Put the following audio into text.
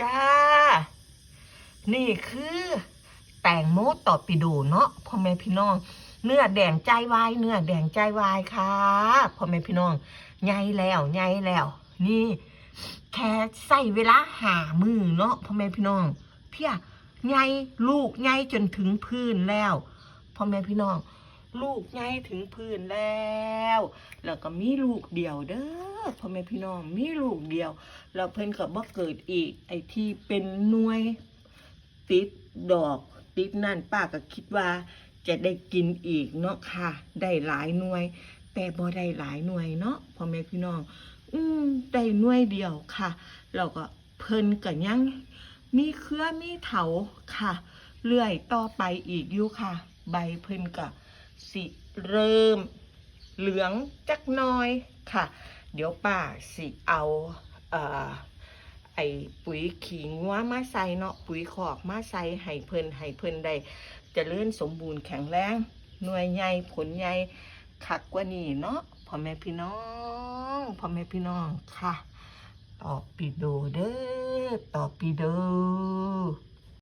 จ้านี่คือแตงโมตอร์ปิโดเนาะพ่อแม่พี่น้องเนื้อแดงใจวายเนื้อแดงใจวายค่ะพ่อแม่พี่น้องใหญ่แล้วนี่แค่ใส่เวลา5 มื้อเนาะพ่อแม่พี่น้องเพียใหญ่ลูกใหญ่จนถึงพื้นแล้วพ่อแม่พี่น้องลูกใหญ่ถึงพื้นแล้วก็มีลูกเดียวเด้อพ่อแม่พี่น้องมีลูกเดียวแล้วเพิ่นก็บ่เกิดอีกไอ้ที่เป็นหน่วยติดดอกติดนั่นป้าก็คิดว่าจะได้กินอีกเนาะค่ะได้หลายหน่วยแต่บ่ได้หลายหน่วยเนาะพ่อแม่พี่น้องได้หน่วยเดียวค่ะแล้วก็เพิ่นก็ยังมีเครือมีเถาค่ะเลื่อยต่อไปอีกอยู่ค่ะใบเพิ่นก็สิเริ่มเหลืองจักหน่อยค่ะเดี๋ยวป้าสิเอาไอ้ปุ๋ยขี้งัวมาใส่เนาะปุ๋ยคอกมาใส่ให้เพิ่นได้เจริญสมบูรณ์แข็งแรงหน่วยใหญ่ผลใหญ่คักกว่านี้เนาะพ่อแม่พี่น้องค่ะตอร์ปิโดเด้อตอร์ปิโด